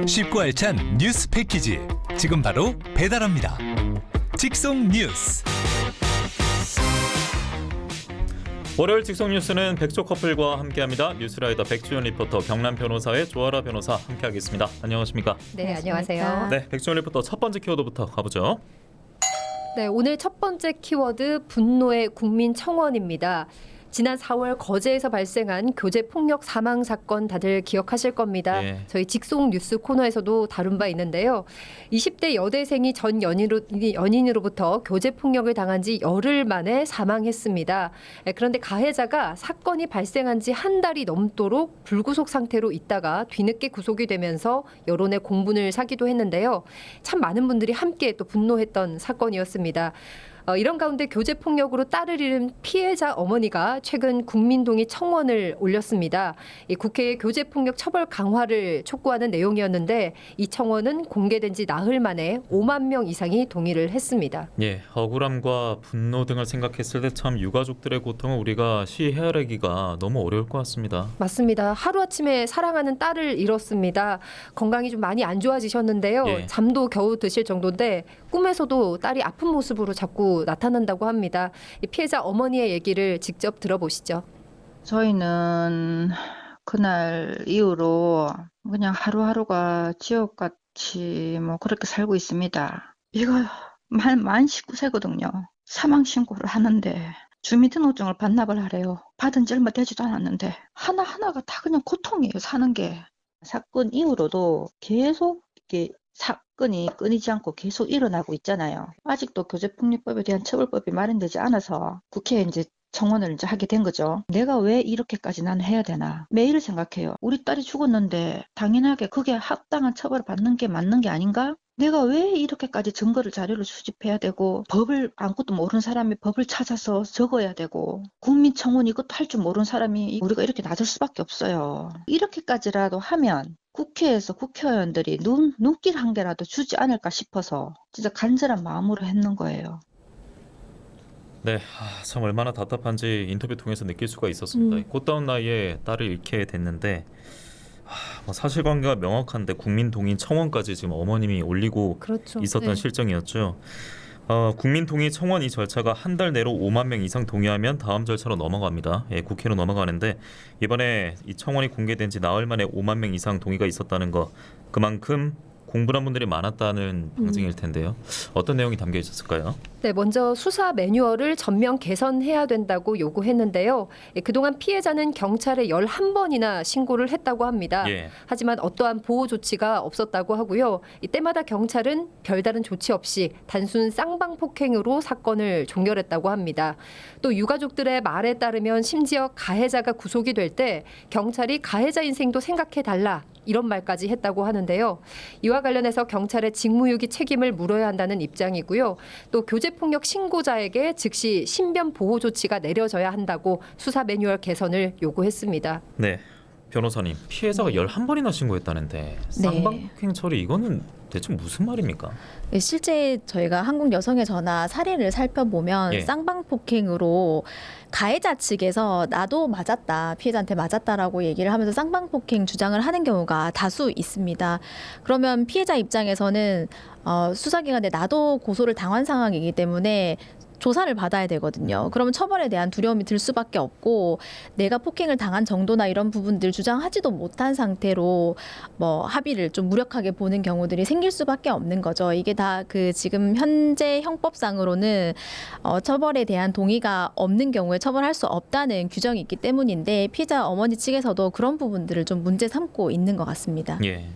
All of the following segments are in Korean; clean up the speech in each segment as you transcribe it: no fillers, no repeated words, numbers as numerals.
쉽고 알찬 뉴스 패키지 지금 바로 배달합니다. 직송 뉴스. 월요일 직송 뉴스는 백조 커플과 함께합니다. 뉴스라이더 백주연 리포터, 경남 변호사의 조아라 변호사 함께하겠습니다. 안녕하십니까? 네, 안녕하세요. 네, 백주연 리포터 첫 번째 키워드부터 가보죠. 네, 오늘 첫 번째 키워드 분노의 국민청원입니다. 지난 4월 거제에서 발생한 교제폭력 사망 사건 다들 기억하실 겁니다. 예. 저희 직송 뉴스 코너에서도 다룬 바 있는데요. 20대 여대생이 전 연인으로부터 교제폭력을 당한 지 열흘 만에 사망했습니다. 그런데 가해자가 사건이 발생한 지 한 달이 넘도록 불구속 상태로 있다가 뒤늦게 구속이 되면서 여론의 공분을 사기도 했는데요. 참 많은 분들이 함께 또 분노했던 사건이었습니다. 이런 가운데 교제폭력으로 딸을 잃은 피해자 어머니가 최근 국민동의 청원을 올렸습니다. 이 국회의 교제폭력 처벌 강화를 촉구하는 내용이었는데 이 청원은 공개된 지 나흘 만에 5만 명 이상이 동의를 했습니다. 예, 억울함과 분노 등을 생각했을 때 참 유가족들의 고통을 우리가 헤아리기가 너무 어려울 것 같습니다. 맞습니다. 하루아침에 사랑하는 딸을 잃었습니다. 건강이 좀 많이 안 좋아지셨는데요. 예. 잠도 겨우 드실 정도인데 꿈에서도 딸이 아픈 모습으로 자꾸 나타난다고 합니다. 이 피해자 어머니의 얘기를 직접 들어보시죠. 저희는 그날 이후로 그냥 하루하루가 지옥같이 그렇게 살고 있습니다. 이거 만 19세거든요. 사망 신고를 하는데 주민등록증을 반납을 하래요. 받은 지 얼마 되지도 않았는데 하나하나가 다 그냥 고통이에요, 사는 게. 사건 이후로도 계속 이렇게 사건이 끊이지 않고 계속 일어나고 있잖아요. 아직도 교제폭력법에 대한 처벌법이 마련되지 않아서 국회에 이제 청원을 이제 하게 된 거죠. 내가 왜 이렇게까지 난 해야 되나 매일 생각해요. 우리 딸이 죽었는데 당연하게 그게 합당한 처벌을 받는 게 맞는 게 아닌가? 내가 왜 이렇게까지 증거를 자료를 수집해야 되고 법을 아무것도 모르는 사람이 법을 찾아서 적어야 되고 국민청원 이것도 할 줄 모르는 사람이 우리가 이렇게 놔둘 수밖에 없어요. 이렇게까지라도 하면 국회에서 국회의원들이 눈길 한 개라도 주지 않을까 싶어서 진짜 간절한 마음으로 했는 거예요. 네, 참 얼마나 답답한지 인터뷰 통해서 느낄 수가 있었습니다. 꽃다운 나이에 딸을 잃게 됐는데 사실관계가 명확한데 국민 동의 청원까지 지금 어머님이 올리고 그렇죠. 있었던 네. 실정이었죠. 국민 동의 청원 이 절차가 한 달 내로 5만 명 이상 동의하면 다음 절차로 넘어갑니다. 예, 국회로 넘어가는데 이번에 이 청원이 공개된 지 나흘 만에 5만 명 이상 동의가 있었다는 거, 그만큼 공분한 분들이 많았다는 방증일 텐데요. 어떤 내용이 담겨 있었을까요? 네, 먼저 수사 매뉴얼을 전면 개선해야 된다고 요구했는데요. 그동안 피해자는 경찰에 11번이나 신고를 했다고 합니다. 예. 하지만 어떠한 보호 조치가 없었다고 하고요. 이때마다 경찰은 별다른 조치 없이 단순 쌍방폭행으로 사건을 종결했다고 합니다. 또 유가족들의 말에 따르면 심지어 가해자가 구속이 될 때 경찰이 가해자 인생도 생각해달라 이런 말까지 했다고 하는데요. 이와 관련해서 경찰의 직무유기 책임을 물어야 한다는 입장이고요. 또 교제폭력 신고자에게 즉시 신변 보호 조치가 내려져야 한다고 수사 매뉴얼 개선을 요구했습니다. 네, 변호사님, 피해자가 11번이나 신고했다는데 쌍방폭행 처리 이거는 대체 무슨 말입니까? 실제 저희가 한국 여성의 전화 사례를 살펴보면 예. 쌍방폭행으로 가해자 측에서 나도 맞았다, 피해자한테 맞았다라고 얘기를 하면서 쌍방폭행 주장을 하는 경우가 다수 있습니다. 그러면 피해자 입장에서는 수사기관에 나도 고소를 당한 상황이기 때문에 조사를 받아야 되거든요. 그러면 처벌에 대한 두려움이 들 수밖에 없고 내가 폭행을 당한 정도나 이런 부분들 주장하지도 못한 상태로 합의를 좀 무력하게 보는 경우들이 생길 수밖에 없는 거죠. 이게 다 지금 현재 형법상으로는 처벌에 대한 동의가 없는 경우에 처벌할 수 없다는 규정이 있기 때문인데 피해자 어머니 측에서도 그런 부분들을 좀 문제 삼고 있는 것 같습니다. 예.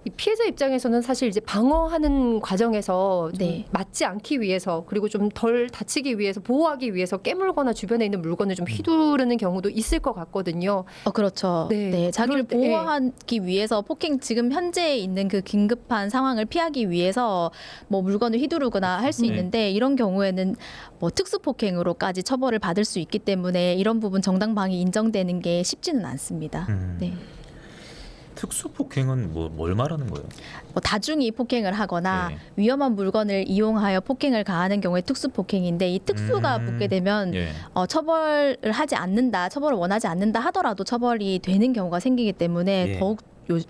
이 피해자 입장에서는 사실 이제 방어하는 과정에서 좀 네. 맞지 않기 위해서 그리고 좀 덜 다치기 위해서 보호하기 위해서 깨물거나 주변에 있는 물건을 좀 휘두르는 경우도 있을 것 같거든요. 그렇죠. 네. 네, 자기를 그럴 때, 보호하기 위해서 폭행 지금 현재 있는 그 긴급한 상황을 피하기 위해서 물건을 휘두르거나 할 수 네. 있는데 이런 경우에는 특수폭행으로까지 처벌을 받을 수 있기 때문에 이런 부분 정당방위 인정되는 게 쉽지는 않습니다. 네. 특수폭행은 뭘 말하는 거예요? 다중이 폭행을 하거나 네. 위험한 물건을 이용하여 폭행을 가하는 경우에 특수폭행인데 이 특수가 붙게 되면 예. 처벌을 하지 않는다, 처벌을 원하지 않는다 하더라도 처벌이 되는 경우가 생기기 때문에 예. 더욱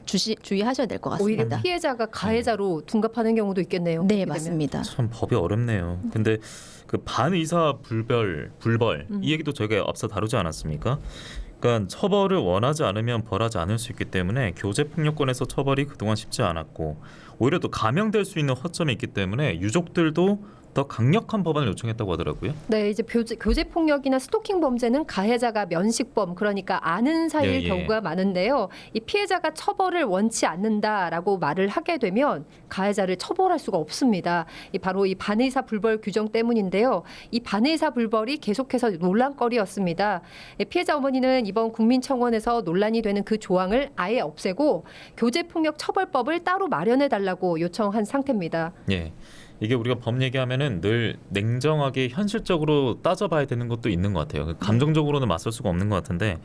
주의하셔야 될 것 오히려 같습니다. 피해자가 가해자로 둔갑하는 경우도 있겠네요. 네, 이렇게 되면. 맞습니다. 참 법이 어렵네요. 근데 그 반의사 불벌 이 얘기도 저희가 앞서 다루지 않았습니까? 그러니까 처벌을 원하지 않으면 벌하지 않을 수 있기 때문에 교제폭력권에서 처벌이 그동안 쉽지 않았고 오히려 또 감형될 수 있는 허점이 있기 때문에 유족들도 더 강력한 법안을 요청했다고 하더라고요. 네, 이제 교제 폭력이나 스토킹 범죄는 가해자가 면식범, 그러니까 아는 사이일 예. 경우가 많은데요. 이 피해자가 처벌을 원치 않는다라고 말을 하게 되면 가해자를 처벌할 수가 없습니다. 바로 이 반의사 불벌 규정 때문인데요. 이 반의사 불벌이 계속해서 논란거리였습니다. 피해자 어머니는 이번 국민청원에서 논란이 되는 그 조항을 아예 없애고 교제폭력 처벌법을 따로 마련해 달라고 요청한 상태입니다. 예. 이게 우리가 법 얘기하면은 늘 냉정하게 현실적으로 따져봐야 되는 것도 있는 것 같아요. 감정적으로는 맞설 수가 없는 것 같은데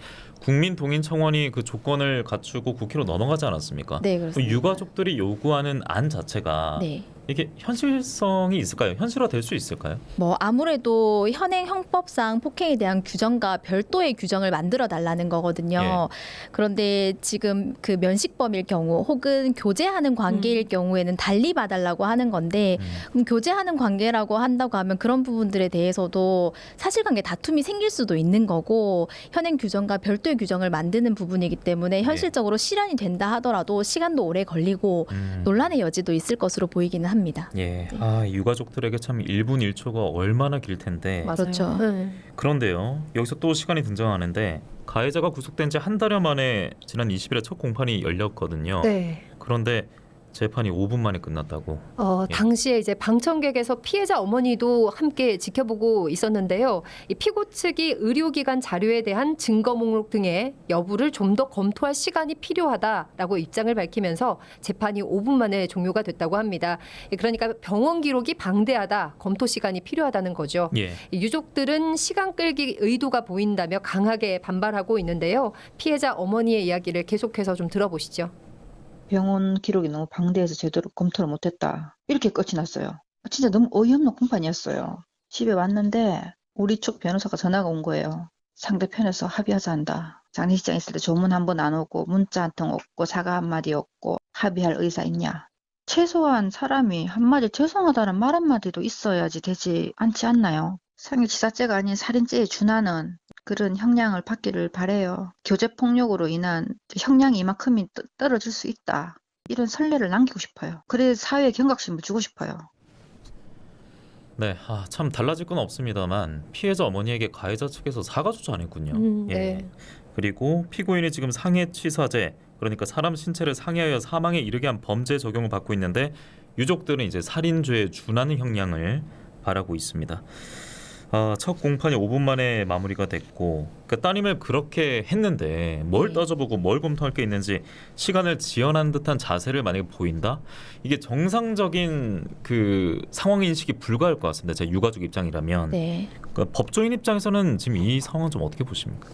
국민동의청원이 그 조건을 갖추고 국회로 넘어가지 않았습니까? 네, 그렇습니다. 유가족들이 요구하는 안 자체가 네. 이게 현실성이 있을까요? 현실화될 수 있을까요? 뭐 아무래도 현행 형법상 폭행에 대한 규정과 별도의 규정을 만들어 달라는 거거든요. 그런데 지금 그 면식범일 경우 혹은 교제하는 관계일 경우에는 달리 봐달라고 하는 건데 그럼 교제하는 관계라고 한다고 하면 그런 부분들에 대해서도 사실관계 다툼이 생길 수도 있는 거고 현행 규정과 별도의 규정을 만드는 부분이기 때문에 현실적으로 실현이 된다 하더라도 시간도 오래 걸리고 논란의 여지도 있을 것으로 보이기는 합니다. 예, 아 유가족들에게 참 1분 1초가 얼마나 길 텐데. 맞아요. 그렇죠. 네. 그런데요, 여기서 또 시간이 등장하는데 가해자가 구속된 지 한 달여 만에 지난 20일에 첫 공판이 열렸거든요. 네. 그런데 재판이 5분 만에 끝났다고. 예. 당시에 이제 방청객에서 피해자 어머니도 함께 지켜보고 있었는데요. 이 피고 측이 의료기관 자료에 대한 증거 목록 등의 여부를 좀 더 검토할 시간이 필요하다라고 입장을 밝히면서 재판이 5분 만에 종료가 됐다고 합니다. 그러니까 병원 기록이 방대하다, 검토 시간이 필요하다는 거죠. 예. 이 유족들은 시간 끌기 의도가 보인다며 강하게 반발하고 있는데요. 피해자 어머니의 이야기를 계속해서 좀 들어보시죠. 병원 기록이 너무 방대해서 제대로 검토를 못했다. 이렇게 끝이 났어요. 진짜 너무 어이없는 공판이었어요. 집에 왔는데 우리 쪽 변호사가 전화가 온 거예요. 상대편에서 합의하자 한다. 장례식장 있을 때 조문 한 번 안 오고 문자 한 통 없고 사과 한마디 없고 합의할 의사 있냐. 최소한 사람이 한마디 죄송하다는 말 한마디도 있어야지 되지 않지 않나요? 상해치사죄가 아닌 살인죄에 준하는 그런 형량을 받기를 바라요. 교제폭력으로 인한 형량이 이만큼이 떨어질 수 있다. 이런 선례를 남기고 싶어요. 그래 사회에 경각심을 주고 싶어요. 네, 참 달라질 건 없습니다만 피해자 어머니에게 가해자 측에서 사과조차 안 했군요. 네. 그리고 피고인이 지금 상해치사죄, 그러니까 사람 신체를 상해하여 사망에 이르게 한 범죄 적용을 받고 있는데 유족들은 이제 살인죄에 준하는 형량을 바라고 있습니다. 첫 공판이 5분 만에 마무리가 됐고 그러니까 따님을 그렇게 했는데 뭘 따져보고 뭘 검토할 게 있는지 시간을 지연한 듯한 자세를 만약에 보인다? 이게 정상적인 그 상황 인식이 불가할 것 같습니다. 제 유가족 입장이라면. 네. 그러니까 법조인 입장에서는 지금 이 상황 좀 어떻게 보십니까?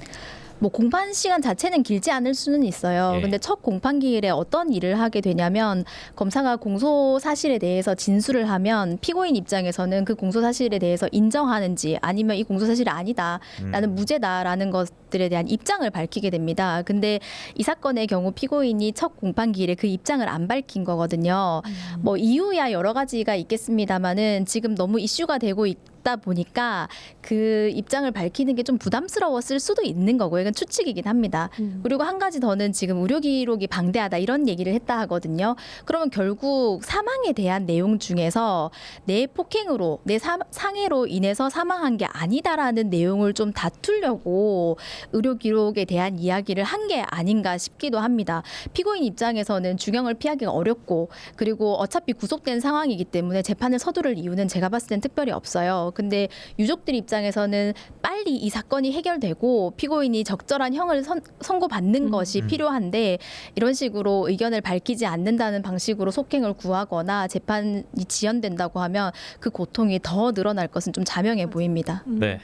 뭐 공판 시간 자체는 길지 않을 수는 있어요. 예. 근데 첫 공판 기일에 어떤 일을 하게 되냐면 검사가 공소 사실에 대해서 진술을 하면 피고인 입장에서는 그 공소 사실에 대해서 인정하는지 아니면 이 공소 사실이 아니다. 나는 무죄다라는 것들에 대한 입장을 밝히게 됩니다. 근데 이 사건의 경우 피고인이 첫 공판 기일에 그 입장을 안 밝힌 거거든요. 뭐 이유야 여러 가지가 있겠습니다만은 지금 너무 이슈가 되고 있다 보니까 그 입장을 밝히는 게 좀 부담스러웠을 수도 있는 거고요. 이건 추측이긴 합니다. 그리고 한 가지 더는 지금 의료 기록이 방대하다 이런 얘기를 했다 하거든요. 그러면 결국 사망에 대한 내용 중에서 내 폭행으로 내 상해로 인해서 사망한 게 아니다라는 내용을 좀 다투려고 의료 기록에 대한 이야기를 한 게 아닌가 싶기도 합니다. 피고인 입장에서는 주경을 피하기가 어렵고 그리고 어차피 구속된 상황이기 때문에 재판을 서두를 이유는 제가 봤을 땐 특별히 없어요. 근데 유족들 입장에서는 빨리 이 사건이 해결되고 피고인이 적절한 형을 선고받는 것이 필요한데 이런 식으로 의견을 밝히지 않는다는 방식으로 속행을 구하거나 재판이 지연된다고 하면 그 고통이 더 늘어날 것은 좀 자명해 보입니다. 네,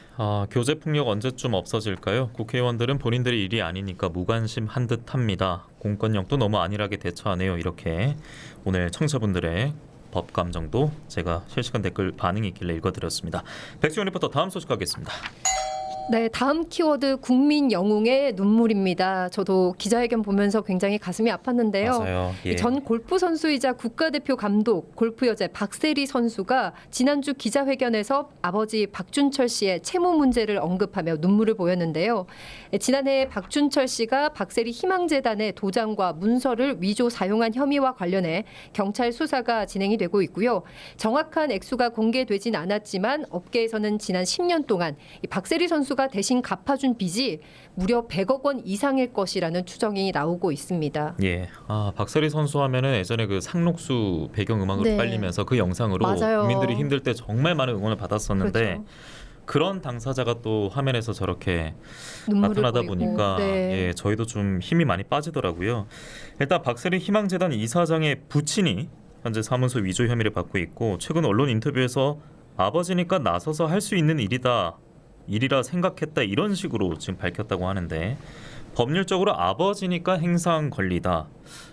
교제폭력 언제쯤 없어질까요? 국회의원들은 본인들의 일이 아니니까 무관심한 듯합니다. 공권력도 너무 안일하게 대처하네요. 이렇게 오늘 청취자분들의 법 감정도 제가 실시간 댓글 반응이 있길래 읽어드렸습니다. 백지원 리포터 다음 소식 가겠습니다. 네, 다음 키워드 국민 영웅의 눈물입니다. 저도 기자회견 보면서 굉장히 가슴이 아팠는데요. 맞아요. 예. 전 골프 선수이자 국가대표 감독 골프 여제 박세리 선수가 지난주 기자회견에서 아버지 박준철 씨의 채무 문제를 언급하며 눈물을 보였는데요. 지난해 박준철 씨가 박세리 희망재단의 도장과 문서를 위조 사용한 혐의와 관련해 경찰 수사가 진행이 되고 있고요. 정확한 액수가 공개되진 않았지만 업계에서는 지난 10년 동안 이 박세리 선수가 대신 갚아준 빚이 무려 100억 원 이상일 것이라는 추정이 나오고 있습니다. 예. 박세리 선수 하면은 예전에 그 상록수 배경음악으로 네. 깔리면서 그 영상으로 맞아요. 국민들이 힘들 때 정말 많은 응원을 받았었는데 그렇죠. 그런 당사자가 또 화면에서 저렇게 눈물을 나타나다 보이고. 보니까 네. 예, 저희도 좀 힘이 많이 빠지더라고요. 일단 박세리 희망재단 이사장의 부친이 현재 사문서 위조 혐의를 받고 있고 최근 언론 인터뷰에서 아버지니까 나서서 할 수 있는 일이라 생각했다 이런 식으로 지금 밝혔다고 하는데 법률적으로 아버지니까 행사한 권리다.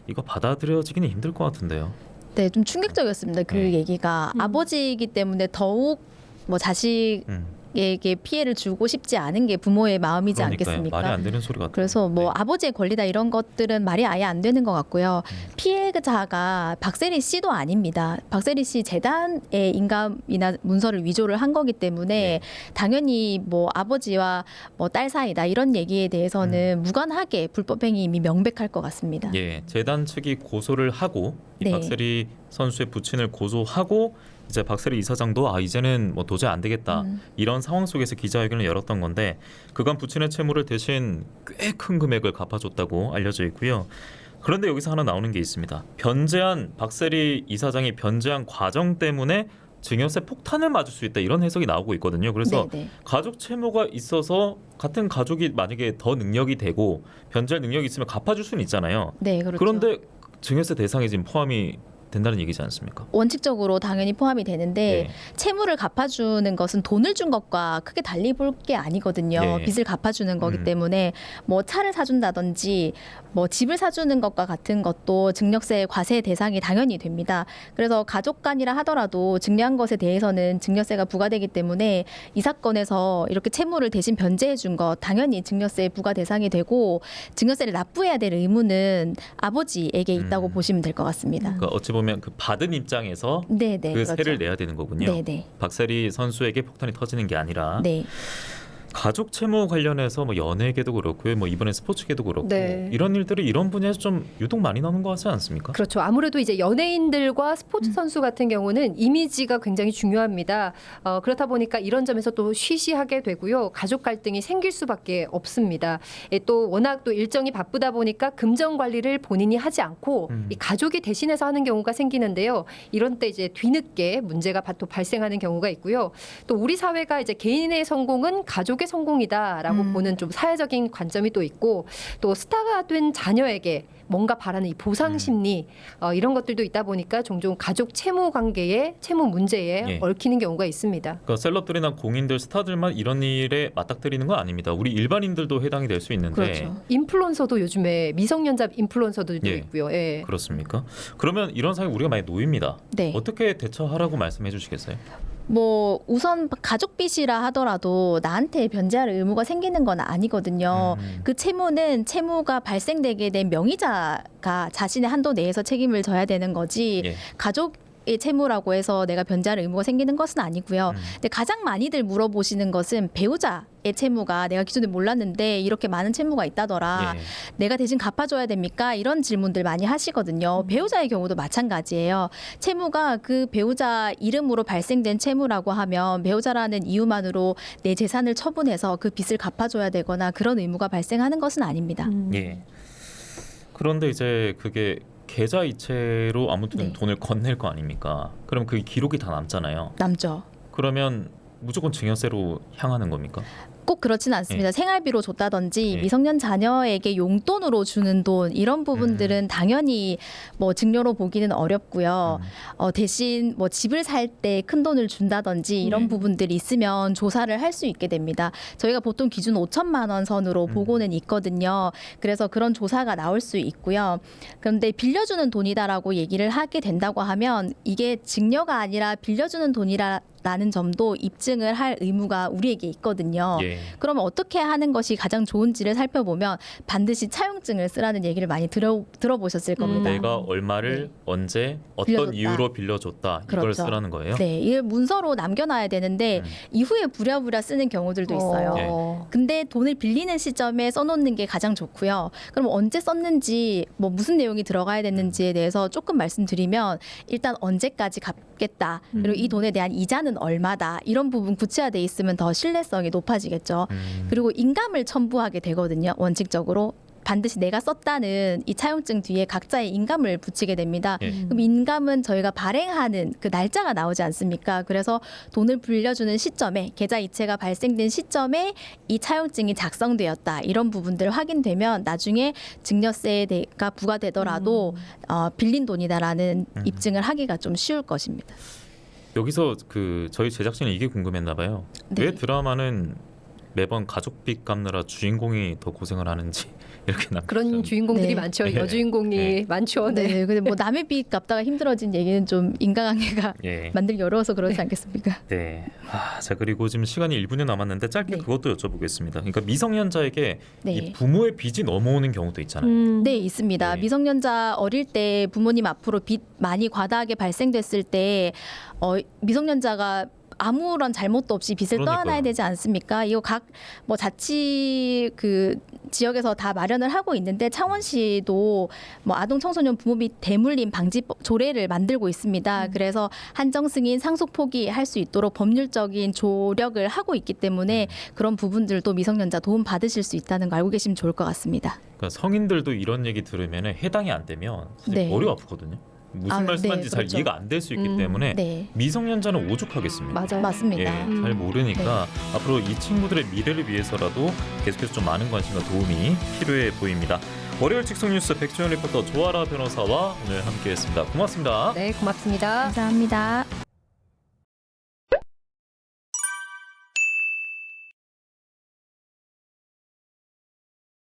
이거 받아들여지기는 힘들 것 같은데요. 네, 좀 충격적이었습니다. 그 네. 얘기가 아버지이기 때문에 더욱 뭐 자식에게 피해를 주고 싶지 않은 게 부모의 마음이지 그러니까요. 않겠습니까? 말이 안 되는 소리 같아요. 그래서 뭐 네. 아버지의 권리다 이런 것들은 말이 아예 안 되는 것 같고요. 피해자가 박세리 씨도 아닙니다. 박세리 씨 재단의 인감이나 문서를 위조를 한 거기 때문에 당연히 뭐 아버지와 뭐 딸 사이다 이런 얘기에 대해서는 무관하게 불법행위 이미 명백할 것 같습니다. 예, 재단 측이 고소를 하고 이 네. 박세리 선수의 부친을 고소하고 이제 박세리 이사장도 이제는 뭐 도저히 안 되겠다 이런 상황 속에서 기자회견을 열었던 건데 그간 부친의 채무를 대신 꽤 큰 금액을 갚아줬다고 알려져 있고요. 그런데 여기서 하나 나오는 게 있습니다. 변제한 박세리 이사장이 변제한 과정 때문에 증여세 폭탄을 맞을 수 있다 이런 해석이 나오고 있거든요. 그래서 네. 가족 채무가 있어서 같은 가족이 만약에 더 능력이 되고 변제할 능력이 있으면 갚아줄 수는 있잖아요. 네, 그렇죠. 그런데 증여세 대상에 지금 포함이 된다는 얘기지 않습니까? 원칙적으로 당연히 포함이 되는데 네. 채무를 갚아주는 것은 돈을 준 것과 크게 달리 볼 게 아니거든요. 네. 빚을 갚아주는 거기 때문에 뭐 차를 사준다든지 뭐 집을 사주는 것과 같은 것도 증여세 과세 대상이 당연히 됩니다. 그래서 가족 간이라 하더라도 증여한 것에 대해서는 증여세가 부과되기 때문에 이 사건에서 이렇게 채무를 대신 변제해 준 것 당연히 증여세 부과 대상이 되고 증여세를 납부해야 될 의무는 아버지에게 있다고 보시면 될 것 같습니다. 그러니까 어찌 보면 그 받은 입장에서 네, 그 그렇죠. 세를 내야 되는 거군요. 네, 네. 박세리 선수에게 폭탄이 터지는 게 아니라 네. 가족 채무 관련해서 뭐 연예계도 그렇고요, 뭐 이번에 스포츠계도 그렇고 네. 이런 일들이 이런 분야에서 좀 유독 많이 나오는 것 같지 않습니까? 그렇죠. 아무래도 이제 연예인들과 스포츠 선수 같은 경우는 이미지가 굉장히 중요합니다. 그렇다 보니까 이런 점에서 또 쉬쉬하게 되고요. 가족 갈등이 생길 수밖에 없습니다. 또 워낙 또 일정이 바쁘다 보니까 금전 관리를 본인이 하지 않고 이 가족이 대신해서 하는 경우가 생기는데요. 이런 때 이제 뒤늦게 문제가 또 발생하는 경우가 있고요. 또 우리 사회가 이제 개인의 성공은 가족의 성공이다라고 보는 좀 사회적인 관점이 또 있고 또 스타가 된 자녀에게 뭔가 바라는 이 보상 심리 이런 것들도 있다 보니까 종종 가족 채무 관계에 채무 문제에 예. 얽히는 경우가 있습니다. 그러니까 셀럽들이나 공인들, 스타들만 이런 일에 맞닥뜨리는 건 아닙니다. 우리 일반인들도 해당이 될 수 있는데 그렇죠. 인플루언서도 요즘에 미성년자 인플루언서들도 예. 있고요. 예. 그렇습니까? 그러면 이런 상황에 우리가 많이 놓입니다. 네. 어떻게 대처하라고 말씀해 주시겠어요? 뭐 우선 가족 빚이라 하더라도 나한테 변제할 의무가 생기는 건 아니거든요. 그 채무가 발생되게 된 명의자가 자신의 한도 내에서 책임을 져야 되는 거지 예. 가족의 채무라고 해서 내가 변제할 의무가 생기는 것은 아니고요. 근데 가장 많이들 물어보시는 것은 배우자의 채무가 내가 기존에 몰랐는데 이렇게 많은 채무가 있다더라. 예. 내가 대신 갚아줘야 됩니까? 이런 질문들 많이 하시거든요. 배우자의 경우도 마찬가지예요. 채무가 그 배우자 이름으로 발생된 채무라고 하면 배우자라는 이유만으로 내 재산을 처분해서 그 빚을 갚아줘야 되거나 그런 의무가 발생하는 것은 아닙니다. 예. 그런데 이제 그게 계좌이체로 아무튼 네. 돈을 건넬 거 아닙니까? 그럼 그 기록이 다 남잖아요. 남죠. 그러면 무조건 증여세로 향하는 겁니까? 꼭 그렇지는 않습니다. 생활비로 줬다든지 예. 미성년 자녀에게 용돈으로 주는 돈 이런 부분들은 당연히 뭐 증여로 보기는 어렵고요. 대신 뭐 집을 살 때 큰 돈을 준다든지 이런 부분들이 있으면 조사를 할 수 있게 됩니다. 저희가 보통 기준 5천만 원 선으로 보고는 있거든요. 그래서 그런 조사가 나올 수 있고요. 그런데 빌려주는 돈이다라고 얘기를 하게 된다고 하면 이게 증여가 아니라 빌려주는 있다라는 점도 입증을 할 의무가 우리에게 있거든요. 예. 그러면 어떻게 하는 것이 가장 좋은지를 살펴보면 반드시 차용증을 쓰라는 얘기를 많이 들어보셨을 겁니다. 내가 얼마를 네. 언제 어떤 빌려줬다. 이유로 빌려줬다 이걸 그렇죠. 쓰라는 거예요. 네, 이걸 문서로 남겨놔야 되는데 이후에 부랴부랴 쓰는 경우들도 있어요. 네. 근데 돈을 빌리는 시점에 써놓는 게 가장 좋고요. 그럼 언제 썼는지 뭐 무슨 내용이 들어가야 됐는지에 대해서 조금 말씀드리면 일단 언제까지 갚겠다. 그리고 이 돈에 대한 이자는 얼마다. 이런 부분 구체화돼 있으면 더 신뢰성이 높아지겠죠. 그리고 인감을 첨부하게 되거든요. 원칙적으로. 반드시 내가 썼다는 이 차용증 뒤에 각자의 인감을 붙이게 됩니다. 예. 그럼 인감은 저희가 발행하는 그 날짜가 나오지 않습니까? 그래서 돈을 빌려주는 시점에 계좌 이체가 발생된 시점에 이 차용증이 작성되었다. 이런 부분들 확인되면 나중에 증여세가 부과되더라도 빌린 돈이다라는 입증을 하기가 좀 쉬울 것입니다. 여기서 그 저희 제작진이 이게 궁금했나 봐요. 네. 왜 드라마는 매번 가족빚 갚느라 주인공이 더 고생을 하는지 이렇게 그런 주인공들이 네. 많죠. 네. 여주인공이 네. 많죠. 네. 네, 근데 뭐 남의 빚 갚다가 힘들어진 얘기는 좀 인과관계가 예. 만들기 어려워서 그렇지 않겠습니까? 네. 자 그리고 지금 시간이 1분이 남았는데 짧게 네. 그것도 여쭤보겠습니다. 그러니까 미성년자에게 네. 이 부모의 빚이 넘어오는 경우도 있잖아요. 네, 있습니다. 네. 미성년자 어릴 때 부모님 앞으로 빚 많이 과다하게 발생됐을 때 미성년자가 아무런 잘못도 없이 빚을 그러니까요. 떠안아야 되지 않습니까? 이거 각 뭐 자치 그 지역에서 다 마련을 하고 있는데 창원시도 뭐 아동 청소년 부모 빚 대물림 방지법 조례를 만들고 있습니다. 그래서 한정 승인 상속 포기할 수 있도록 법률적인 조력을 하고 있기 때문에 그런 부분들도 미성년자 도움 받으실 수 있다는 거 알고 계시면 좋을 것 같습니다. 그러니까 성인들도 이런 얘기 들으면 해당이 안 되면 사실 네. 머리가 아프거든요. 무슨 아, 말씀하는지 네, 잘 그렇죠. 이해가 안 될 수 있기 때문에 네, 미성년자는 오죽하겠습니다. 맞아요. 맞습니다. 예, 잘 모르니까 앞으로 이 친구들의 미래를 위해서라도 계속해서 좀 많은 관심과 도움이 필요해 보입니다. 월요일 직송 뉴스 백주현 리포터 조아라 변호사와 오늘 함께했습니다. 고맙습니다. 네, 고맙습니다. 감사합니다.